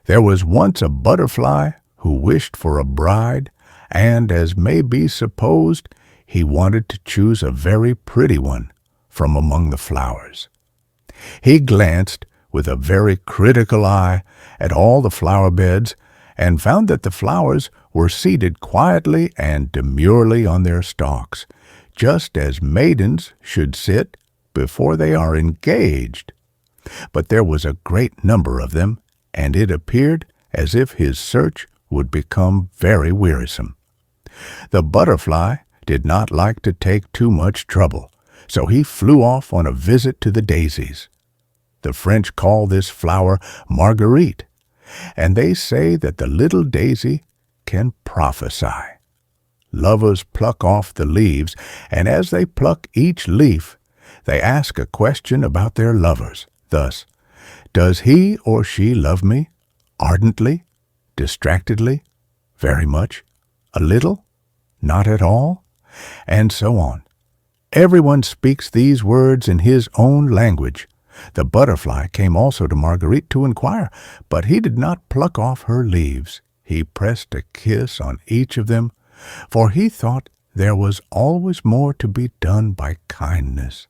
There was once a butterfly who wished for a bride, and, as may be supposed, he wanted to choose a very pretty one from among the flowers. He glanced with a very critical eye at all the flower beds and found that the flowers were seated quietly and demurely on their stalks, just as maidens should sit before they are engaged. But there was a great number of them, and it appeared as if his search would become very wearisome. The butterfly did not like to take too much trouble, so he flew off on a visit to the daisies. The French call this flower marguerite, and they say that the little daisy can prophesy. Lovers pluck off the leaves, and as they pluck each leaf, they ask a question about their lovers, thus, "Does he or she love me? Ardently? Distractedly? Very much? A little? Not at all?" And so on. Everyone speaks these words in his own language. The butterfly came also to Marguerite to inquire, but he did not pluck off her leaves. He pressed a kiss on each of them, for he thought there was always more to be done by kindness.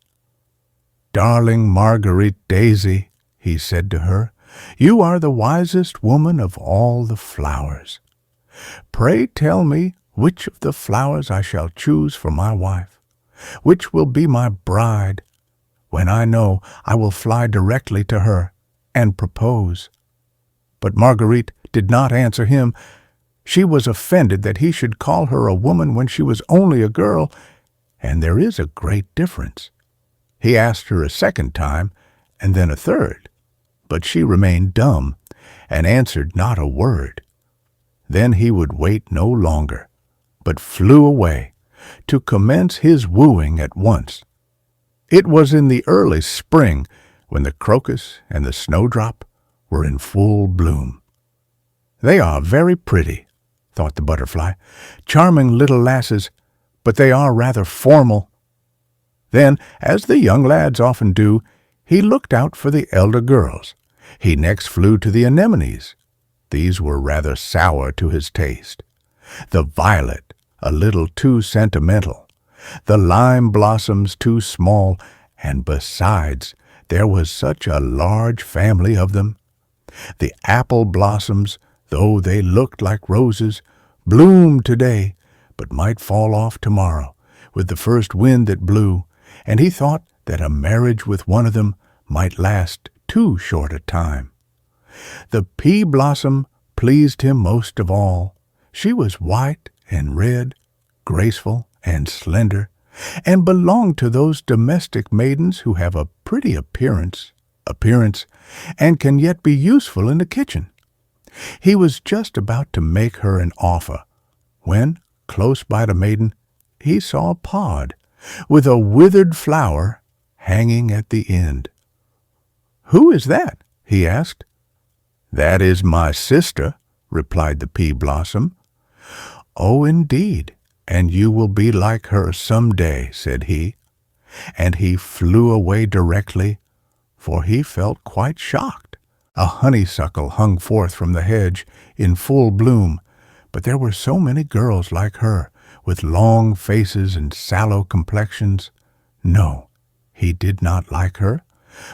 "Darling Marguerite Daisy," he said to her, "you are the wisest woman of all the flowers. Pray tell me which of the flowers I shall choose for my wife, which will be my bride. When I know, I will fly directly to her and propose." But Marguerite did not answer him. She was offended that he should call her a woman when she was only a girl, and there is a great difference. He asked her a second time, and then a third, but she remained dumb and answered not a word. Then he would wait no longer, but flew away to commence his wooing at once. It was in the early spring, when the crocus and the snowdrop were in full bloom. "They are very pretty," thought the butterfly, "charming little lasses, but they are rather formal." Then, as the young lads often do, he looked out for the elder girls. He next flew to the anemones. These were rather sour to his taste. The violet, a little too sentimental. The lime blossoms too small, and besides, there was such a large family of them. The apple blossoms, though they looked like roses, bloomed today, but might fall off tomorrow with the first wind that blew, and he thought that a marriage with one of them might last too short a time. The pea blossom pleased him most of all. She was white and red, graceful and slender, and belonged to those domestic maidens who have a pretty appearance, and can yet be useful in the kitchen. He was just about to make her an offer, when, close by the maiden, he saw a pod, with a withered flower hanging at the end. "Who is that?" he asked. "That is my sister," replied the pea blossom. "Oh, indeed, and you will be like her some day," said he, and he flew away directly, for he felt quite shocked. A honeysuckle hung forth from the hedge in full bloom, but there were so many girls like her, with long faces and sallow complexions. No, he did not like her,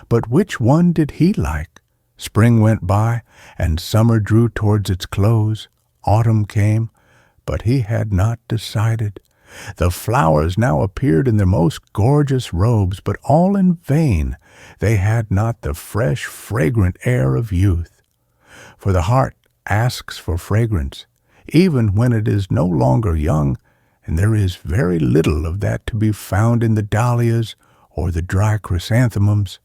but which one did he like? Spring went by, and summer drew towards its close. Autumn came, but he had not decided. The flowers now appeared in their most gorgeous robes, but all in vain. They had not the fresh, fragrant air of youth. For the heart asks for fragrance, even when it is no longer young, and there is very little of that to be found in the dahlias or the dry chrysanthemums.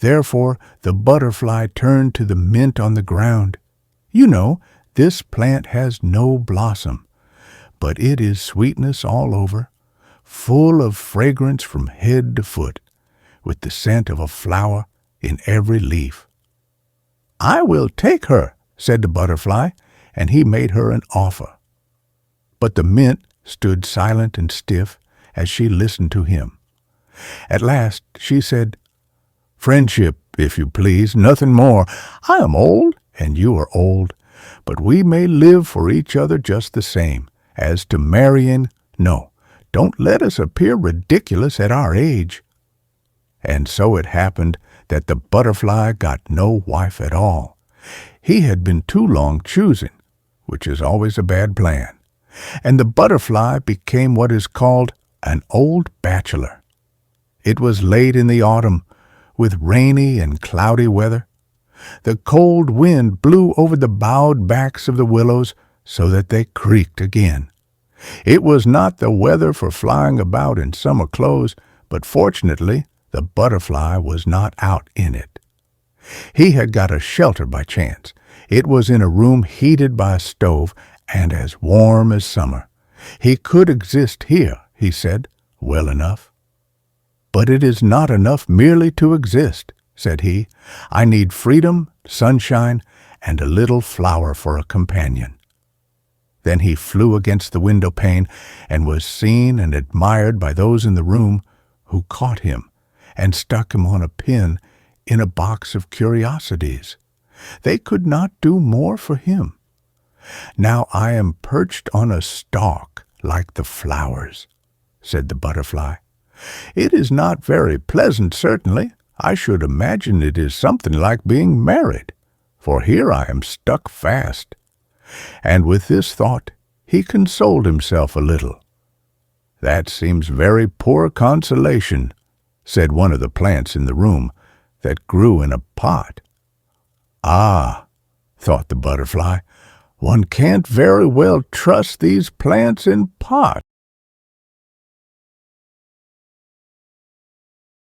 Therefore the butterfly turned to the mint on the ground. You know, this plant has no blossom, but it is sweetness all over, full of fragrance from head to foot, with the scent of a flower in every leaf. "I will take her," said the butterfly, and he made her an offer. But the mint stood silent and stiff as she listened to him. At last she said, "Friendship, if you please, nothing more. I am old, and you are old, but we may live for each other just the same. As to marrying, no, don't let us appear ridiculous at our age." And so it happened that the butterfly got no wife at all. He had been too long choosing, which is always a bad plan, and the butterfly became what is called an old bachelor. It was late in the autumn, with rainy and cloudy weather. The cold wind blew over the bowed backs of the willows so that they creaked again. It was not the weather for flying about in summer clothes, but fortunately the butterfly was not out in it. He had got a shelter by chance. It was in a room heated by a stove and as warm as summer. He could exist here, he said, well enough. "But it is not enough merely to exist," said he. "I need freedom, sunshine, and a little flower for a companion." Then he flew against the window pane and was seen and admired by those in the room, who caught him and stuck him on a pin in a box of curiosities. They could not do more for him. "Now I am perched on a stalk like the flowers," said the butterfly. "It is not very pleasant, certainly. I should imagine it is something like being married, for here I am stuck fast." And with this thought he consoled himself a little. "That seems very poor consolation," said one of the plants in the room that grew in a pot. "Ah," thought the butterfly, "one can't very well trust these plants in pots."